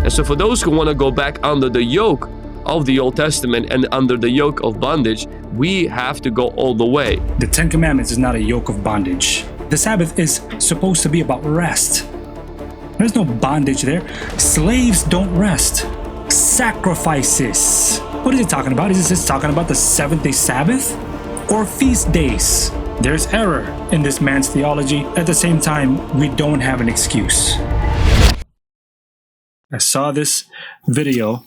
And so for those who want to go back under the yoke of the Old Testament and under the yoke of bondage, we have to go all the way. The Ten Commandments is not a yoke of bondage. The Sabbath is supposed to be about rest. There's no bondage there. Slaves don't rest. Sacrifices. What is it talking about? Is this talking about the seventh-day Sabbath or feast days? There's error in this man's theology. At the same time, we don't have an excuse. I saw this video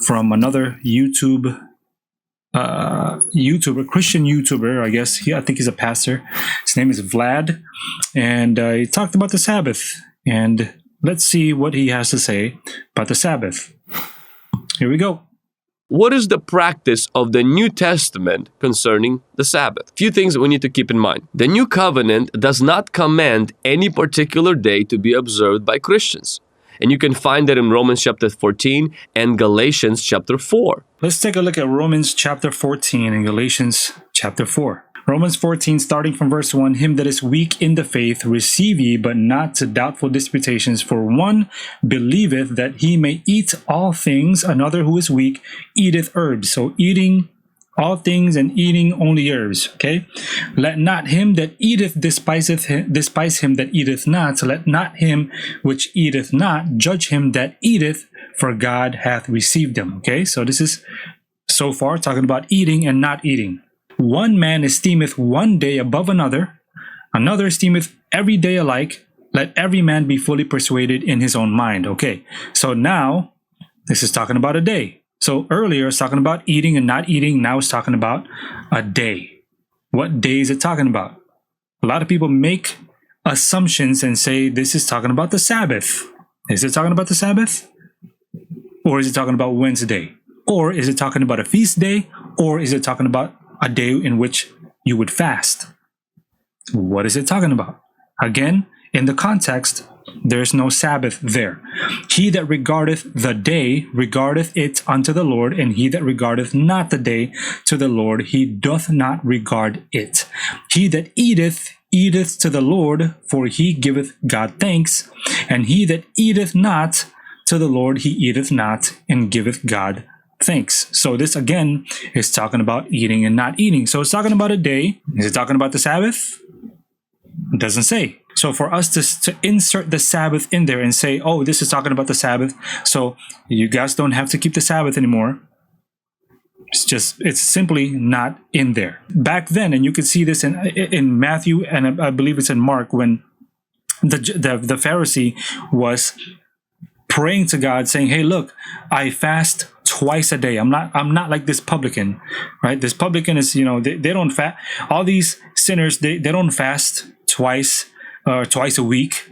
from another YouTuber, Christian YouTuber, I guess. I think he's a pastor. His name is Vlad, and he talked about the Sabbath. And let's see what he has to say about the Sabbath. Here we go. What is the practice of the New Testament concerning the Sabbath? A few things that we need to keep in mind. The New Covenant does not command any particular day to be observed by Christians. And you can find that in Romans chapter 14 and Galatians chapter 4. Let's take a look at Romans chapter 14 and Galatians chapter 4. Romans 14, starting from verse 1, Him that is weak in the faith receive ye, but not to doubtful disputations. For one believeth that he may eat all things, another who is weak eateth herbs. So eating all things and eating only herbs. Okay. Let not him that eateth despise him that eateth not. So let not him which eateth not judge him that eateth, for God hath received him. Okay. So this is so far talking about eating and not eating. One man esteemeth one day above another, another esteemeth every day alike. Let every man be fully persuaded in his own mind. Okay. So now this is talking about a day. So earlier it's talking about eating and not eating. Now it's talking about a day. What day is it talking about? A lot of people make assumptions and say this is talking about the Sabbath. Is it talking about the Sabbath? Or is it talking about Wednesday? Or is it talking about a feast day? Or is it talking about a day in which you would fast? What is it talking about? Again, in the context, there's no Sabbath there. He that regardeth the day regardeth it unto the Lord, and he that regardeth not the day to the Lord, he doth not regard it. He that eateth to the Lord, for he giveth God thanks, and he that eateth not to the Lord, he eateth not, and giveth God thanks. So this again is talking about eating and not eating. So it's talking about a day. Is it talking about the Sabbath? It doesn't say. So for us to insert the Sabbath in there and say, oh, this is talking about the Sabbath, so you guys don't have to keep the Sabbath anymore. It's simply not in there. Back then, and you can see this in Matthew, and I believe it's in Mark, when the Pharisee was praying to God, saying, hey, look, I fast twice a day. I'm not like this publican, right? This publican is, they don't fast. All these sinners, they don't fast twice a week.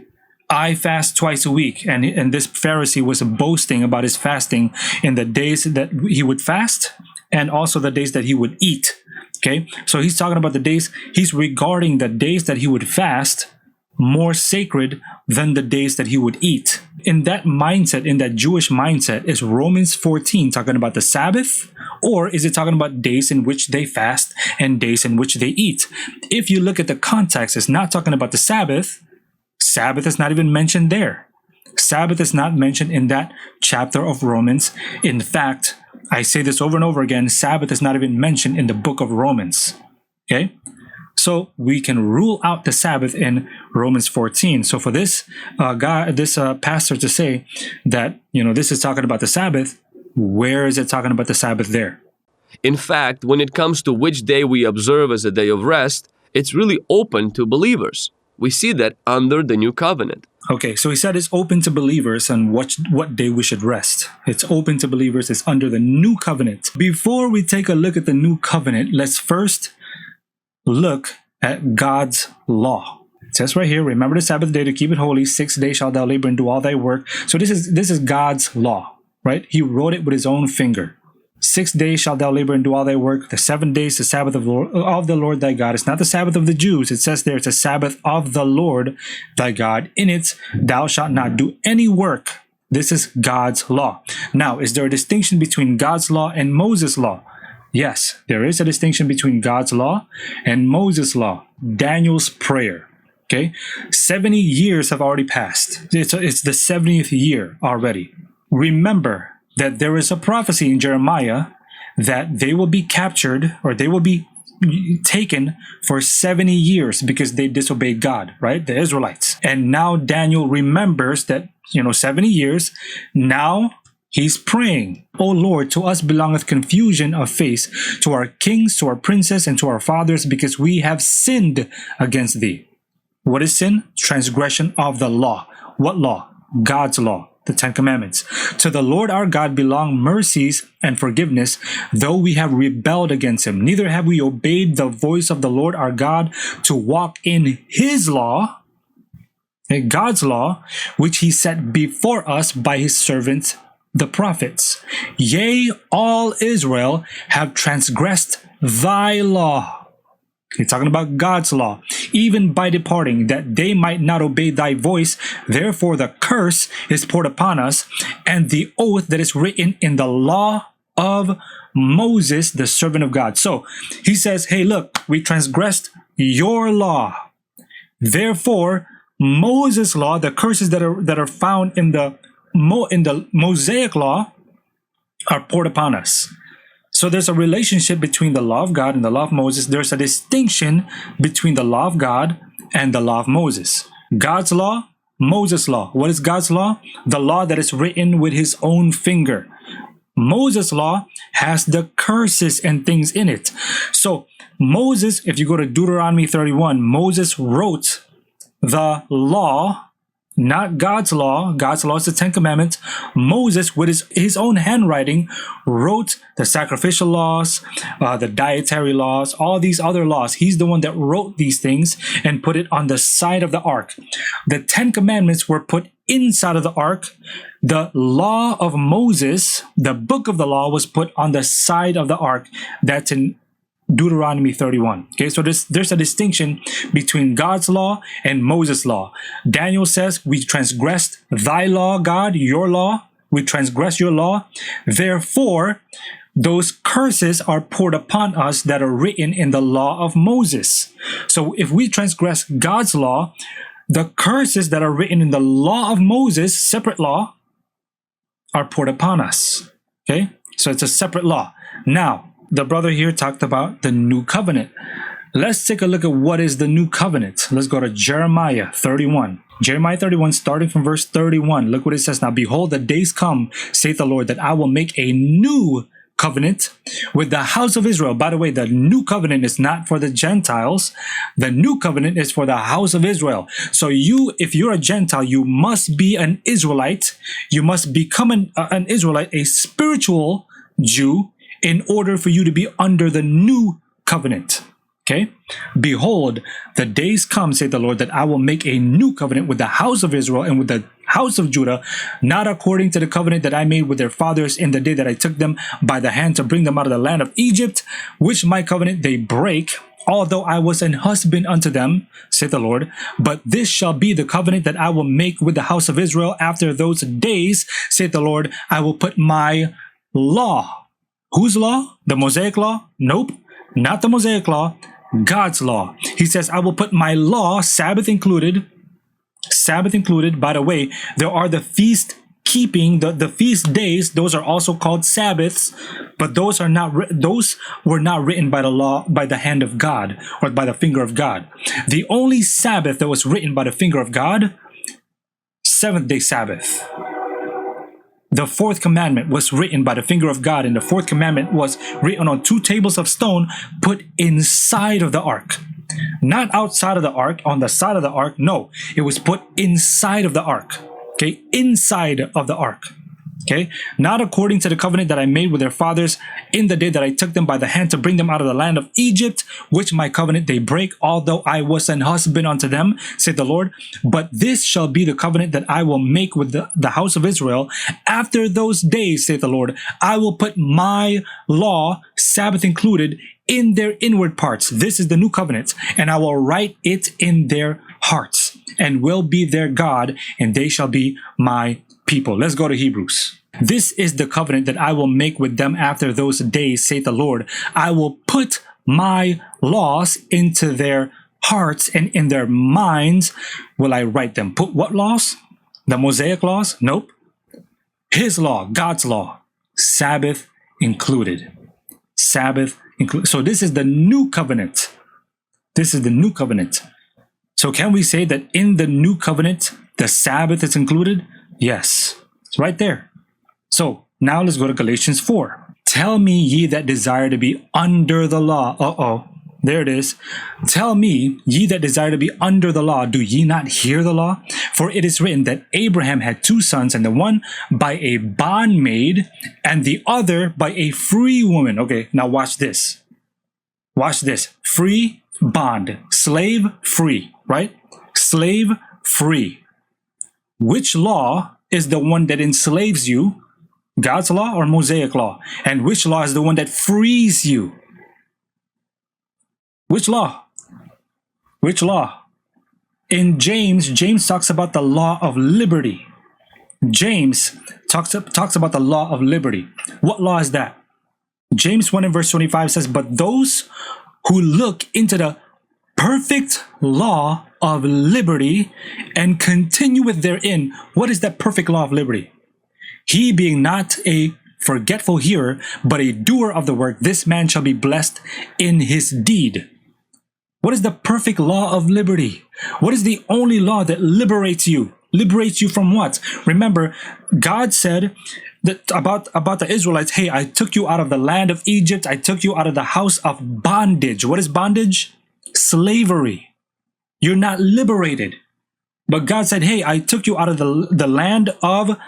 I fast twice a week. And this Pharisee was boasting about his fasting in the days that he would fast and also the days that he would eat. Okay. So he's talking about the days, he's regarding the days that he would fast more sacred than the days that he would eat. In that mindset, in that Jewish mindset, is Romans 14 talking about the Sabbath, or is it talking about days in which they fast and days in which they eat? If you look at the context, it's not talking about the Sabbath. Sabbath is not even mentioned there. Sabbath is not mentioned in that chapter of Romans. In fact, I say this over and over again, Sabbath is not even mentioned in the book of Romans. Okay? So we can rule out the Sabbath in Romans 14. So for this pastor to say that, this is talking about the Sabbath, where is it talking about the Sabbath there? In fact, when it comes to which day we observe as a day of rest, it's really open to believers. We see that under the New Covenant. Okay, so he said it's open to believers on what day we should rest. It's open to believers. It's under the New Covenant. Before we take a look at the New Covenant, let's first look at God's law. It says right here, remember the Sabbath day to keep it holy. 6 days shalt thou labor and do all thy work. So this is God's law, right? He wrote it with his own finger. 6 days shalt thou labor and do all thy work. The 7 days, the Sabbath of the Lord thy God. It's not the Sabbath of the Jews. It says there, it's a Sabbath of the Lord thy God. In it, thou shalt not do any work. This is God's law. Now, is there a distinction between God's law and Moses' law? Yes, there is a distinction between God's law and Moses' law. Daniel's prayer. Okay, 70 years have already passed. It's the 70th year already. remember that there is a prophecy in Jeremiah that they will be captured, or they will be taken for 70 years because they disobeyed God, right? The Israelites. And now Daniel remembers that, 70 years. Now he's praying, "O Lord, to us belongeth confusion of face, to our kings, to our princes, and to our fathers, because we have sinned against thee." What is sin? Transgression of the law. What law? God's law, the Ten Commandments. "To the Lord our God belong mercies and forgiveness, though we have rebelled against him. Neither have we obeyed the voice of the Lord our God to walk in his law," God's law, "which he set before us by his servants, the prophets. Yea, all Israel have transgressed thy law." He's talking about God's law. "Even by departing, that they might not obey thy voice. Therefore the curse is poured upon us, and the oath that is written in the law of Moses, the servant of God." So he says, hey, look, we transgressed your law. Therefore, Moses' law, the curses that are found in the Mosaic law, are poured upon us. So there's a relationship between the law of God and the law of Moses. There's a distinction between the law of God and the law of Moses. God's law, Moses' law. What is God's law? The law that is written with his own finger. Moses' law has the curses and things in it. So Moses, if you go to Deuteronomy 31, Moses wrote the law, not God's law. God's law is the Ten Commandments. Moses, with his own handwriting, wrote the sacrificial laws, the dietary laws, all these other laws. He's the one that wrote these things and put it on the side of the ark. The Ten Commandments were put inside of the ark. The law of Moses, the book of the law, was put on the side of the ark. That's in Deuteronomy 31. Okay, so there's a distinction between God's law and Moses' law. Daniel says, "We transgressed thy law, God, your law. We transgressed your law. Therefore, those curses are poured upon us that are written in the law of Moses." So if we transgress God's law, the curses that are written in the law of Moses, separate law, are poured upon us. Okay, so it's a separate law. Now, the brother here talked about the new covenant. Let's take a look at what is the new covenant. Let's go to Jeremiah 31. Jeremiah 31, starting from verse 31. Look what it says. "Now behold, the days come, saith the Lord, that I will make a new covenant with the house of Israel." By the way, the new covenant is not for the Gentiles. The new covenant is for the house of Israel. So if you're a Gentile, you must be an Israelite. You must become an Israelite, a spiritual Jew, in order for you to be under the new covenant. Okay? "Behold, the days come, saith the Lord, that I will make a new covenant with the house of Israel and with the house of Judah, not according to the covenant that I made with their fathers in the day that I took them by the hand to bring them out of the land of Egypt, which my covenant they break, although I was an husband unto them, saith the Lord. But this shall be the covenant that I will make with the house of Israel after those days, saith the Lord. I will put my law." Whose law? The Mosaic law? Nope, not the Mosaic law. God's law. He says, "I will put my law," Sabbath included. Sabbath included. By the way, there are the feast keeping, the feast days. Those are also called Sabbaths, but those were not written by the law, by the hand of God, or by the finger of God. The only Sabbath that was written by the finger of God, seventh-day Sabbath. The fourth commandment was written by the finger of God, and the fourth commandment was written on 2 tables of stone put inside of the ark. Not outside of the ark, on the side of the ark. No, it was put inside of the ark. Okay, inside of the ark. Okay, "Not according to the covenant that I made with their fathers in the day that I took them by the hand to bring them out of the land of Egypt, which my covenant they break, although I was an husband unto them, said the Lord. But this shall be the covenant that I will make with the house of Israel. After those days, saith the Lord, I will put my law," Sabbath included, "in their inward parts." This is the new covenant. "And I will write it in their hearts, and will be their God, and they shall be my people." Let's go to Hebrews. "This is the covenant that I will make with them after those days, saith the Lord. I will put my laws into their hearts, and in their minds will I write them." Put what laws? The Mosaic laws? Nope. His law, God's law, Sabbath included. Sabbath included. So this is the new covenant. This is the new covenant. So can we say that in the new covenant, the Sabbath is included? Yes, it's right there. So now let's go to Galatians 4. Tell me, ye that desire to be under the law. There it is. Tell me, ye that desire to be under the law, do ye not hear the law? For it is written that Abraham had 2 sons, and the one by a bondmaid, and the other by a free woman. Okay, now watch this. Watch this. Free, bond. Slave, free, right? Slave, free. Which law is the one that enslaves you? God's law or Mosaic law? And which law is the one that frees you? Which law? Which law? In James talks about the law of liberty. James talks about the law of liberty. What law is that? James 1 and verse 25 says, but those who look into the perfect law of liberty and continue with therein. What is that perfect law of liberty? He being not a forgetful hearer, but a doer of the work, this man shall be blessed in his deed. What is the perfect law of liberty? What is the only law that liberates you? Liberates you from what? Remember, God said that about the Israelites, hey, I took you out of the land of Egypt. I took you out of the house of bondage. What is bondage? Slavery. You're not liberated. But God said, hey, I took you out of the land of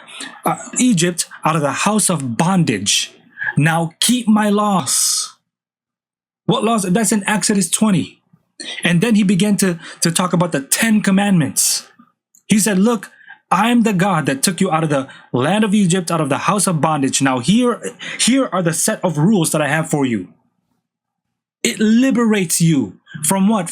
Egypt, out of the house of bondage. Now keep my laws. What laws? That's in Exodus 20. And then he began to talk about the 10 commandments. He said, look, I'm the God that took you out of the land of Egypt, out of the house of bondage. Now here are the set of rules that I have for you. It liberates you from what?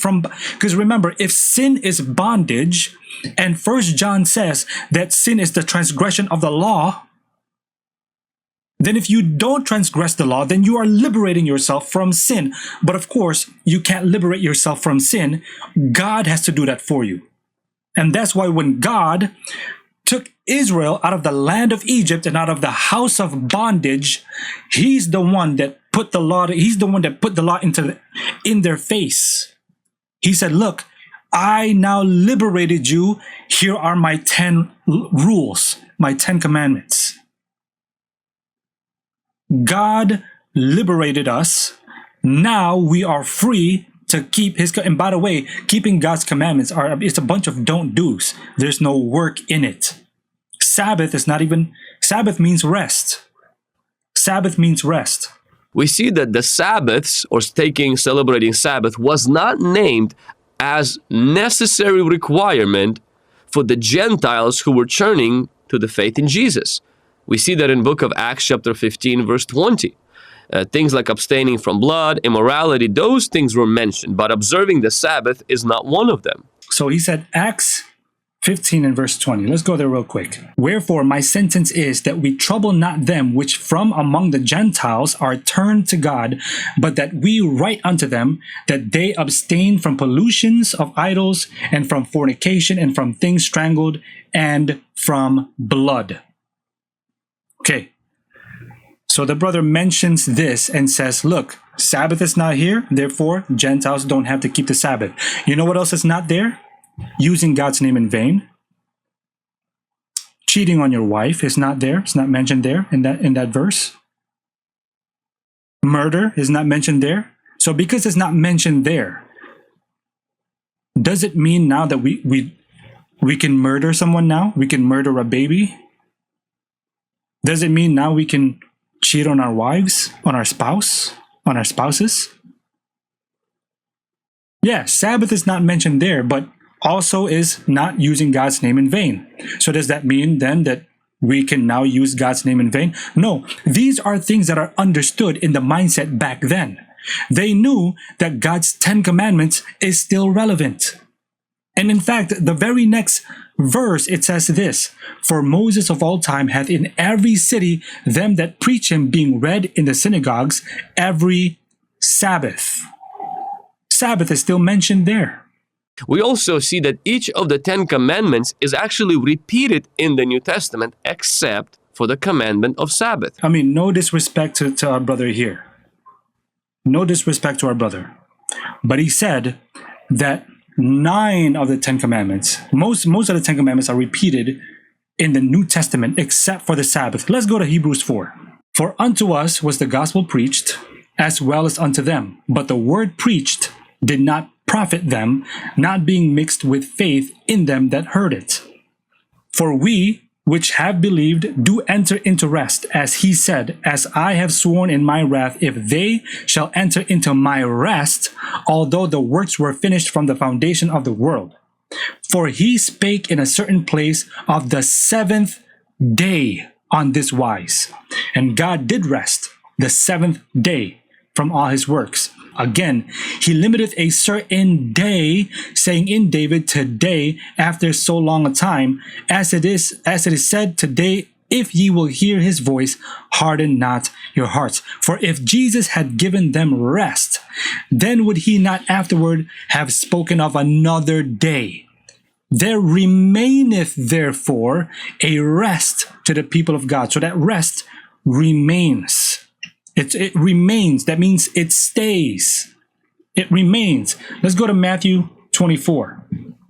Because remember, if sin is bondage, and 1 John says that sin is the transgression of the law, then if you don't transgress the law, then you are liberating yourself from sin. But of course, you can't liberate yourself from sin. God has to do that for you. And that's why when God took Israel out of the land of Egypt and out of the house of bondage, he's the one that put the law, in their face. He said, look, I now liberated you. Here are my 10 rules, my 10 commandments. God liberated us. Now we are free to keep his, and by the way, keeping God's commandments it's a bunch of don't do's. There's no work in it. Sabbath means rest. Sabbath means rest. We see that the Sabbaths, or celebrating Sabbath, was not named as necessary requirement for the Gentiles who were turning to the faith in Jesus. We see that in book of Acts chapter 15 verse 20. Things like abstaining from blood, immorality, those things were mentioned, but observing the Sabbath is not one of them. So he said Acts 15 and verse 20. Let's go there real quick. Wherefore my sentence is that we trouble not them which from among the Gentiles are turned to God, but that we write unto them that they abstain from pollutions of idols and from fornication and from things strangled and from blood. Okay. So the brother mentions this and says, look, Sabbath is not here. Therefore, Gentiles don't have to keep the Sabbath. You know what else is not there? Using God's name in vain. Cheating on your wife is not there. It's not mentioned there in that verse. Murder is not mentioned there. So because it's not mentioned there, does it mean now that we can murder someone now? We can murder a baby? Does it mean now we can cheat on our wives, on our spouses? Yeah, Sabbath is not mentioned there, but also is not using God's name in vain. So does that mean then that we can now use God's name in vain? No, these are things that are understood in the mindset back then. They knew that God's 10 commandments is still relevant. And in fact, the very next verse, it says this, for Moses of all time hath in every city them that preach him, being read in the synagogues every Sabbath. Sabbath is still mentioned there. We also see that each of the 10 commandments is actually repeated in the New Testament except for the commandment of Sabbath. I mean, no disrespect to our brother here. No disrespect to our brother. But he said that 9 of the 10 commandments, most of the 10 commandments are repeated in the New Testament except for the Sabbath. Let's go to Hebrews 4. For unto us was the gospel preached, as well as unto them. But the word preached did not profit them, not being mixed with faith in them that heard it. For we, which have believed, do enter into rest, as he said, as I have sworn in my wrath, if they shall enter into my rest, although the works were finished from the foundation of the world. For he spake in a certain place of the 7th day on this wise. And God did rest the 7th day from all his works. Again, he limiteth a certain day, saying in David, today, after so long a time, as it is said, today, if ye will hear his voice, harden not your hearts. For if Jesus had given them rest, then would he not afterward have spoken of another day? There remaineth therefore a rest to the people of God. So that rest remains. It remains. That means it stays. It remains. Let's go to Matthew 24.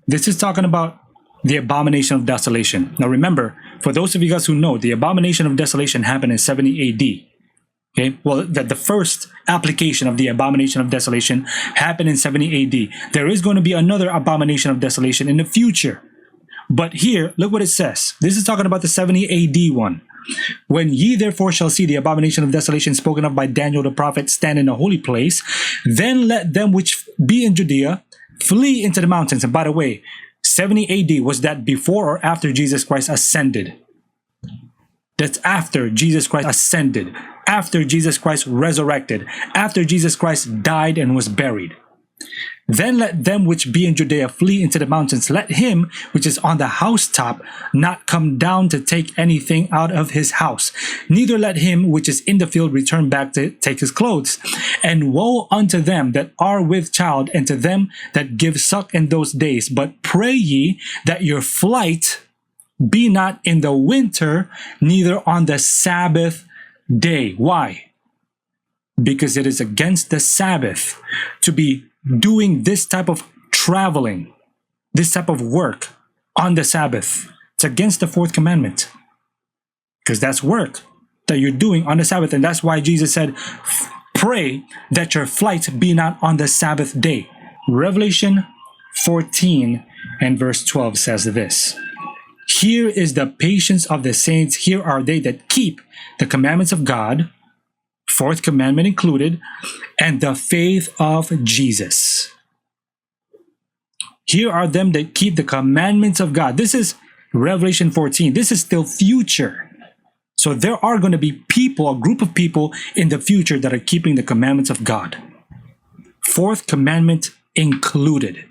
This is talking about the abomination of desolation. Now remember, for those of you guys who know, the abomination of desolation happened in 70 AD. Okay, well, the first application of the abomination of desolation happened in 70 AD. There is going to be another abomination of desolation in the future. But here, look what it says. This is talking about the 70 AD one. When ye therefore shall see the abomination of desolation spoken of by Daniel the prophet stand in a holy place, then let them which be in Judea flee into the mountains. And by the way, 70 AD, was that before or after Jesus Christ ascended? That's after Jesus Christ ascended, after Jesus Christ resurrected, after Jesus Christ died and was buried. Then let them which be in Judea flee into the mountains. Let him which is on the housetop not come down to take anything out of his house. Neither let him which is in the field return back to take his clothes. And woe unto them that are with child, and to them that give suck in those days. But pray ye that your flight be not in the winter, neither on the Sabbath day. Why? Because it is against the Sabbath to be doing this type of traveling, this type of work on the Sabbath. It's against the 4th commandment, because that's work that you're doing on the Sabbath. And that's why Jesus said, pray that your flight be not on the Sabbath day. Revelation 14 and verse 12 says this: here is the patience of the saints. Here are they that keep the commandments of God, 4th commandment included, and the faith of Jesus. Here are them that keep the commandments of God. This is Revelation 14. This is still future. So there are going to be people, a group of people in the future that are keeping the commandments of God. 4th commandment included.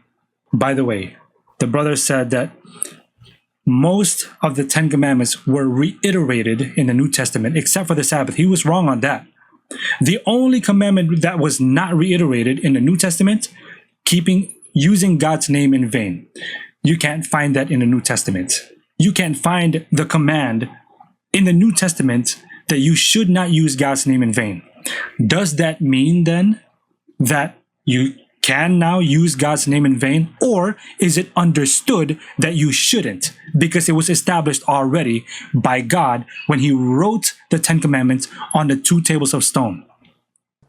By the way, the brother said that most of the 10 commandments were reiterated in the New Testament, except for the Sabbath. He was wrong on that. The only commandment that was not reiterated in the New Testament, using God's name in vain. You can't find that in the New Testament. You can't find the command in the New Testament that you should not use God's name in vain. Does that mean then that you can now use God's name in vain? Or is it understood that you shouldn't, because it was established already by God when he wrote the 10 commandments on the 2 tables of stone?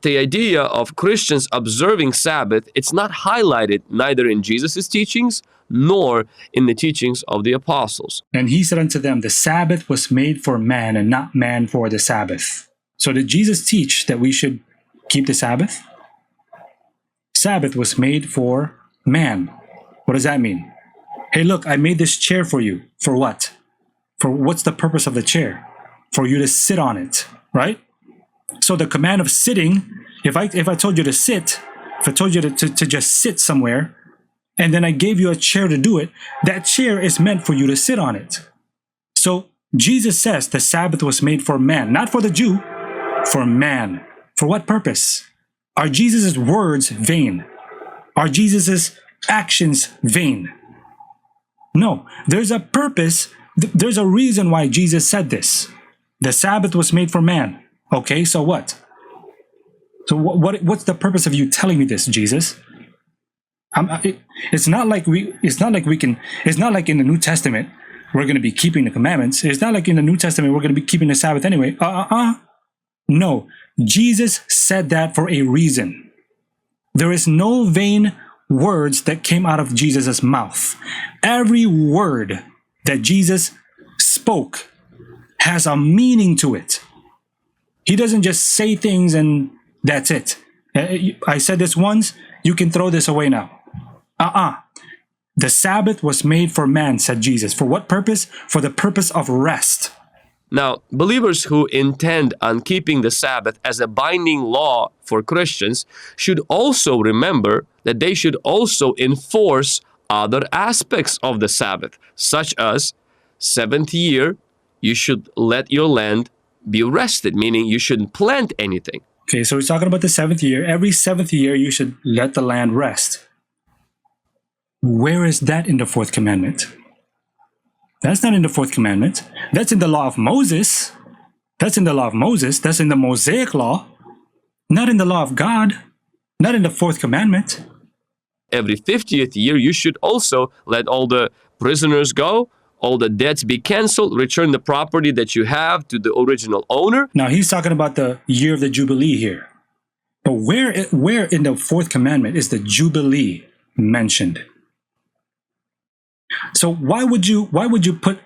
The idea of Christians observing Sabbath, it's not highlighted neither in Jesus' teachings nor in the teachings of the apostles. And he said unto them, the Sabbath was made for man, and not man for the Sabbath. So did Jesus teach that we should keep the Sabbath? Sabbath was made for man. What does that mean? Hey, look, I made this chair for you. For what? For what's the purpose of the chair? For you to sit on it, right? So the command of sitting, if I told you to sit, if I told you to just sit somewhere, and then I gave you a chair to do it, that chair is meant for you to sit on it. So Jesus says the Sabbath was made for man, not for the Jew, for man. For what purpose? Are Jesus' words vain? Are Jesus' actions vain? No, there's a purpose. There's a reason why Jesus said this. The Sabbath was made for man. Okay, so what? So what's the purpose of you telling me this, Jesus? It's not like in the New Testament we're going to be keeping the commandments. It's not like in the New Testament we're going to be keeping the Sabbath anyway. No, Jesus said that for a reason. There is no vain words that came out of Jesus' mouth. Every word that Jesus spoke has a meaning to it. He doesn't just say things and that's it. I said this once, you can throw this away now. The Sabbath was made for man, said Jesus. For what purpose? For the purpose of rest. Now, believers who intend on keeping the Sabbath as a binding law for Christians should also remember that they should also enforce other aspects of the Sabbath, such as seventh year, you should let your land be rested, meaning you shouldn't plant anything. Okay, so he's talking about the seventh year. Every seventh year, you should let the land rest. Where is that in the fourth commandment? That's not in the fourth commandment. That's in the law of Moses. That's in the law of Moses. That's in the Mosaic law. Not in the law of God. Not in the fourth commandment. Every 50th year, you should also let all the prisoners go, all the debts be canceled, return the property that you have to the original owner. Now, he's talking about the year of the Jubilee here. But where in the fourth commandment is the Jubilee mentioned? So why would you put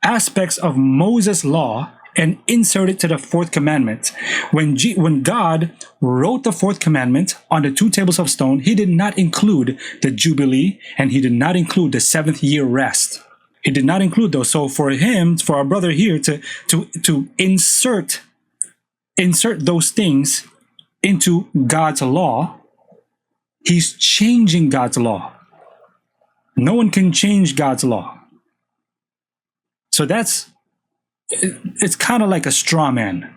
aspects of Moses' law and insert it to the fourth commandment? When God wrote the fourth commandment on the two tables of stone, he did not include the Jubilee and he did not include the seventh year rest. He did not include those. So for our brother here to insert those things into God's law, he's changing God's law. No one can change God's law. So it's kind of like a straw man.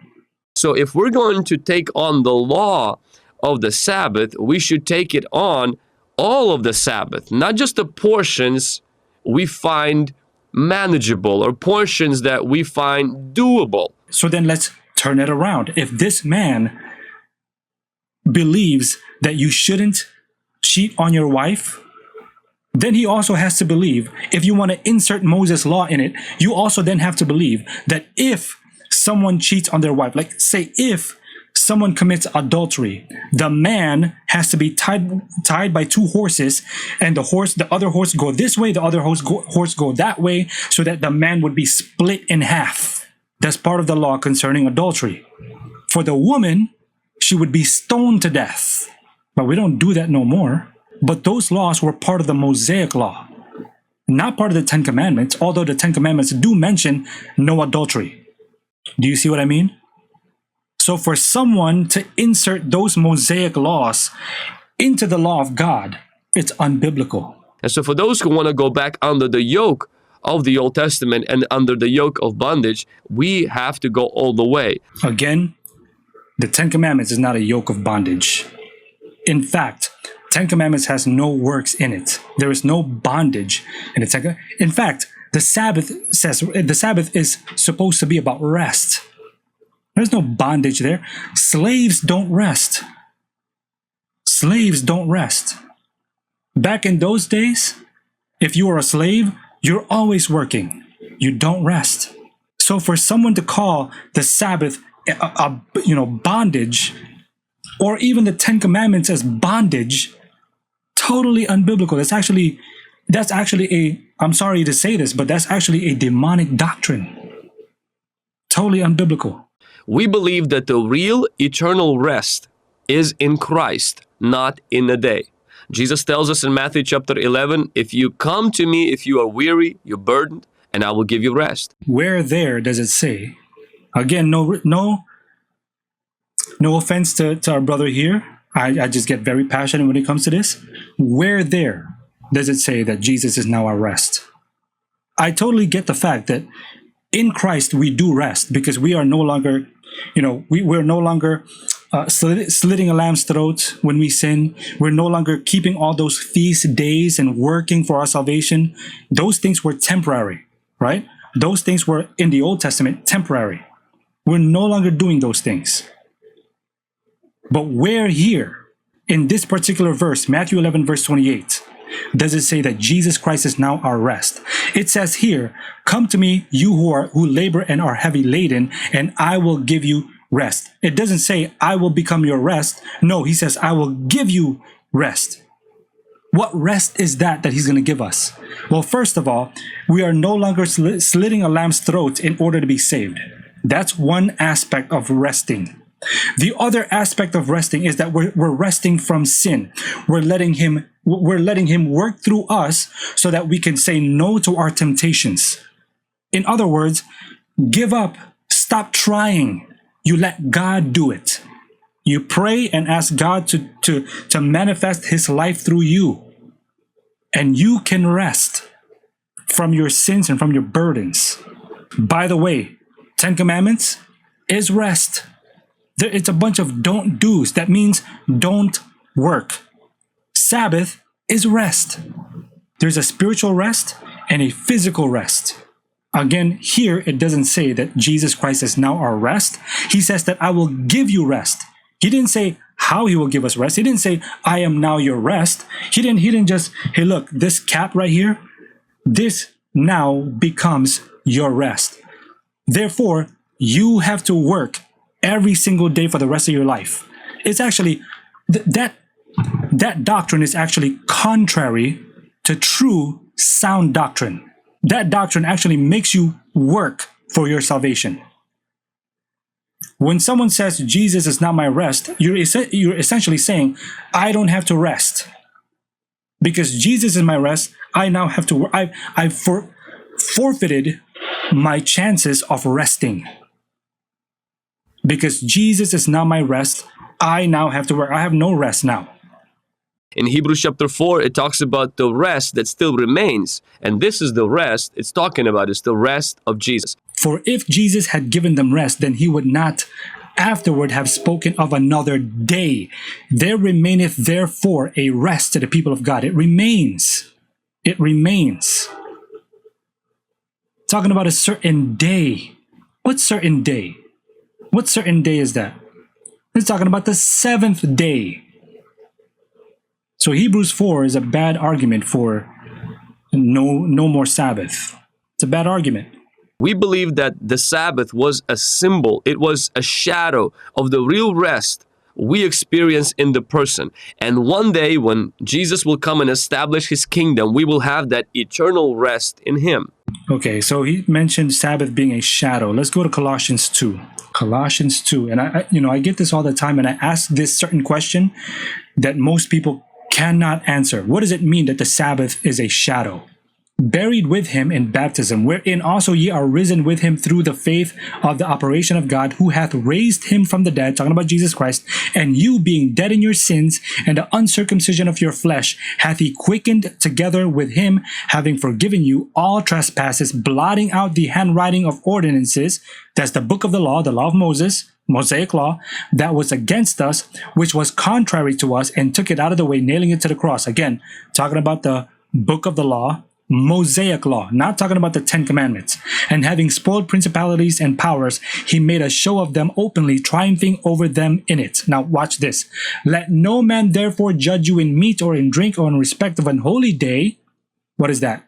So if we're going to take on the law of the Sabbath, we should take it on all of the Sabbath, not just the portions we find manageable or portions that we find doable. So then let's turn it around. If this man believes that you shouldn't cheat on your wife, then he also has to believe, if you want to insert Moses' law in it, you also then have to believe that if someone cheats on their wife, like say if someone commits adultery, the man has to be tied by two horses, and the other horse go this way, the other horse go that way, so that the man would be split in half. That's part of the law concerning adultery. For the woman, she would be stoned to death. But we don't do that no more. But those laws were part of the Mosaic law, not part of the Ten Commandments, although the Ten Commandments do mention no adultery. Do you see what I mean? So for someone to insert those Mosaic laws into the law of God, it's unbiblical. And so for those who want to go back under the yoke of the Old Testament and under the yoke of bondage, we have to go all the way. Again, the Ten Commandments is not a yoke of bondage. In fact, Ten Commandments has no works in it. There is no bondage in the Ten Commandments. In fact, the Sabbath is supposed to be about rest. There's no bondage there. Slaves don't rest. Slaves don't rest. Back in those days, if you were a slave, you're always working. You don't rest. So for someone to call the Sabbath bondage, or even the Ten Commandments as bondage, totally unbiblical. That's actually I'm sorry to say this, but that's actually a demonic doctrine. Totally unbiblical. We believe that the real eternal rest is in Christ, not in a day. Jesus tells us in Matthew chapter 11, if you come to me, if you are weary, you're burdened, and I will give you rest. Where there does it say? Again, no offense to our brother here. I just get very passionate when it comes to this. Where there does it say that Jesus is now our rest? I totally get the fact that in Christ we do rest because we are no longer, we're no longer slitting a lamb's throat when we sin. We're no longer keeping all those feast days and working for our salvation. Those things were temporary, right? Those things were in the Old Testament temporary. We're no longer doing those things. But where here, in this particular verse, Matthew 11, verse 28, does it say that Jesus Christ is now our rest? It says here, come to me, you who labor and are heavy laden, and I will give you rest. It doesn't say, I will become your rest. No, he says, I will give you rest. What rest is that he's going to give us? Well, first of all, we are no longer slitting a lamb's throat in order to be saved. That's one aspect of resting. The other aspect of resting is that we're resting from sin. We're letting him work through us so that we can say no to our temptations. In other words, give up, stop trying. You let God do it. You pray and ask God to manifest his life through you. And you can rest from your sins and from your burdens. By the way, 10 Commandments is rest. It's a bunch of don't do's. That means don't work. Sabbath is rest. There's a spiritual rest and a physical rest. Again, here it doesn't say that Jesus Christ is now our rest. He says that I will give you rest. He didn't say how he will give us rest. He didn't say, I am now your rest. He didn't just, hey, look, this cap right here, this now becomes your rest. Therefore, you have to work every single day for the rest of your life. It's actually, that doctrine is actually contrary to true sound doctrine. That doctrine actually makes you work for your salvation. When someone says, Jesus is not my rest, you're essentially saying, I don't have to rest. Because Jesus is my rest, I now have to work. I've forfeited my chances of resting. Because Jesus is now my rest, I now have to work. I have no rest now. In Hebrews chapter 4, it talks about the rest that still remains. And this is the rest it's talking about. It's the rest of Jesus. For if Jesus had given them rest, then he would not afterward have spoken of another day. There remaineth therefore a rest to the people of God. It remains. It remains. Talking about a certain day. What certain day? What certain day is that? It's talking about the seventh day. So Hebrews 4 is a bad argument for no more Sabbath. It's a bad argument. We believe that the Sabbath was a symbol. It was a shadow of the real rest we experience in the person. And one day when Jesus will come and establish his kingdom, we will have that eternal rest in him. Okay, so he mentioned Sabbath being a shadow. Let's go to Colossians 2. Colossians 2. And I get this all the time, and I ask this certain question that most people cannot answer. What does it mean that the Sabbath is a shadow? Buried with him in baptism, wherein also ye are risen with him through the faith of the operation of God, who hath raised him from the dead, talking about Jesus Christ, and you being dead in your sins and the uncircumcision of your flesh, hath he quickened together with him, having forgiven you all trespasses, blotting out the handwriting of ordinances, that's the book of the law of Moses, Mosaic law, that was against us, which was contrary to us, and took it out of the way, nailing it to the cross. Again, talking about the book of the law, Mosaic law, not talking about the 10 Commandments. And having spoiled principalities and powers, he made a show of them openly, triumphing over them in it. Now watch this. Let no man therefore judge you in meat or in drink or in respect of an holy day. What is that?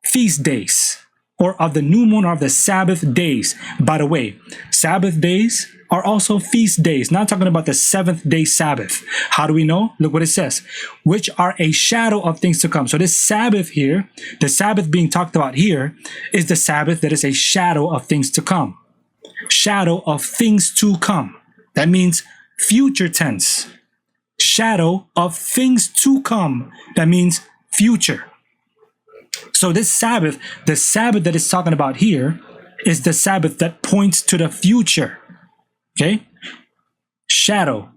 Feast days, or of the new moon, or of the Sabbath days. By the way, Sabbath days are also feast days, not talking about the seventh day Sabbath. How do we know? Look what it says, which are a shadow of things to come. So this Sabbath here, the Sabbath being talked about here, is the Sabbath that is a shadow of things to come. Shadow of things to come. That means future tense. Shadow of things to come. That means future. So this Sabbath, the Sabbath that is talking about here, is the Sabbath that points to the future. Okay? Shadow,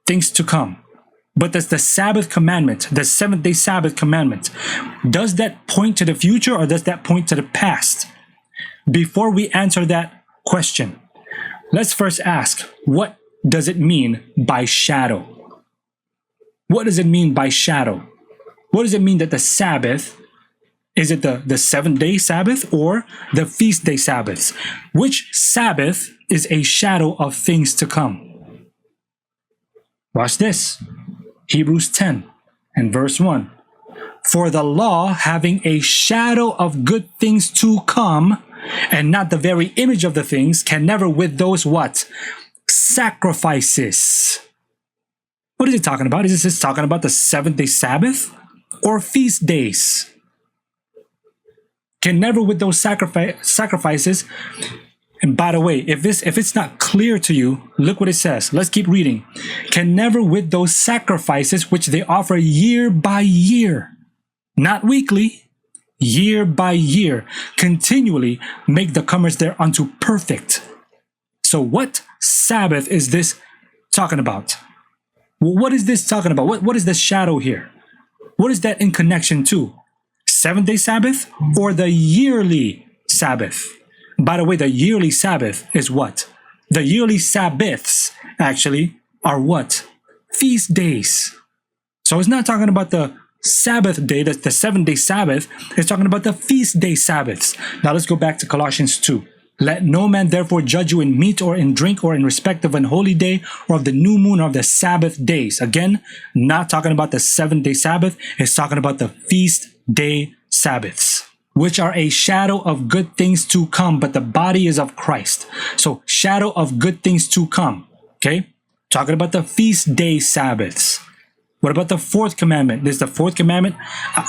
things to come. But does the Sabbath commandment, the seventh day Sabbath commandment, does that point to the future or does that point to the past? Before we answer that question, let's first ask, what does it mean by shadow? What does it mean by shadow? What does it mean that the Sabbath Is it the 7-day Sabbath or the feast day Sabbaths? Which Sabbath is a shadow of things to come? Watch this. Hebrews 10 and verse 1. For the law, having a shadow of good things to come, and not the very image of the things, can never with those what? Sacrifices. What is it talking about? Is this talking about the 7th-day Sabbath or feast days? Can never with those sacrifices. And by the way, if it's not clear to you, look what it says. Let's keep reading. Can never with those sacrifices which they offer year by year, not weekly, year by year, continually make the comers thereunto perfect. So what Sabbath is this talking about? What is this talking about? What is the shadow here? What is that in connection to? 7th-day Sabbath or the yearly Sabbath? By the way, the yearly Sabbath is what? The yearly Sabbaths, actually, are what? Feast days. So it's not talking about the Sabbath day, that's the 7th-day Sabbath. It's talking about the feast day Sabbaths. Now let's go back to Colossians 2. Let no man therefore judge you in meat or in drink or in respect of an holy day or of the new moon or of the Sabbath days. Again, not talking about the 7th-day Sabbath. It's talking about the feast day Sabbaths, which are a shadow of good things to come, but the body is of Christ. So shadow of good things to come. Okay? Talking about the feast day Sabbaths. What about the 4th commandment? Is the 4th commandment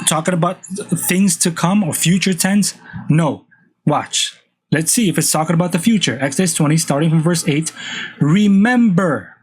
talking about things to come or future tense? No. Watch. Let's see if it's talking about the future. Exodus 20, starting from verse 8. Remember.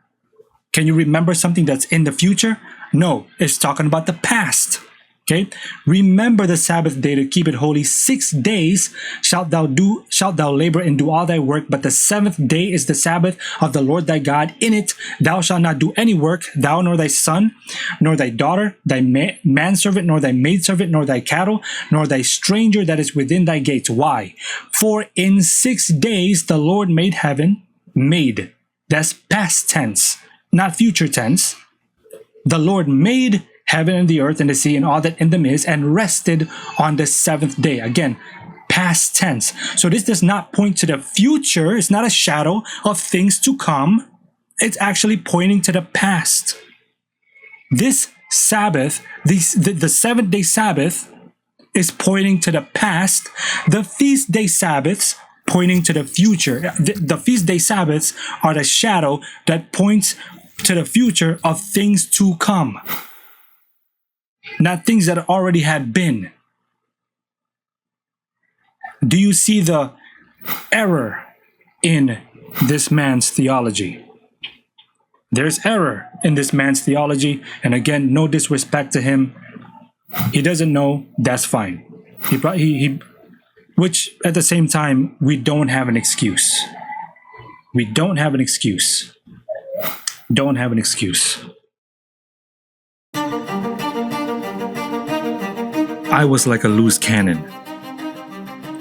Can you remember something that's in the future? No, it's talking about the past. Okay. Remember the Sabbath day to keep it holy. 6 days shalt thou labor and do all thy work, but the 7th day is the Sabbath of the Lord thy God. In it thou shalt not do any work, thou nor thy son, nor thy daughter, thy manservant, nor thy maidservant, nor thy cattle, nor thy stranger that is within thy gates. Why? For in 6 days the Lord made heaven, made. That's past tense, not future tense. The Lord made heaven and the earth and the sea and all that in them is, and rested on the 7th day. Again, past tense. So this does not point to the future. It's not a shadow of things to come. It's actually pointing to the past. This Sabbath, the 7th-day Sabbath, is pointing to the past. The feast day Sabbaths pointing to the future. The feast day Sabbaths are the shadow that points to the future of things to come. Not things that already had been. Do you see the error in this man's theology? There's error in this man's theology, and again, no disrespect to him. He doesn't know, that's fine. Which at the same time, we don't have an excuse. We don't have an excuse. Don't have an excuse. I was like a loose cannon.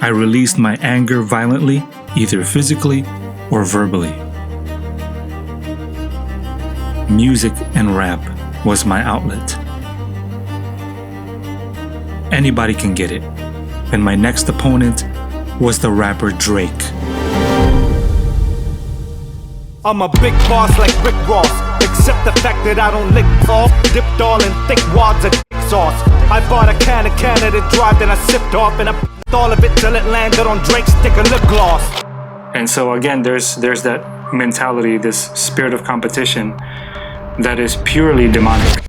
I released my anger violently, either physically or verbally. Music and rap was my outlet. Anybody can get it. And my next opponent was the rapper Drake. I'm a big boss like Rick Ross, except the fact that I don't lick off. Dipped all in thick wads of sauce. I bought a can of Canada Dry, then I sipped off, and I p***ed all of it till it landed on Drake's thicker lip gloss. And so again, there's that mentality, this spirit of competition that is purely demonic.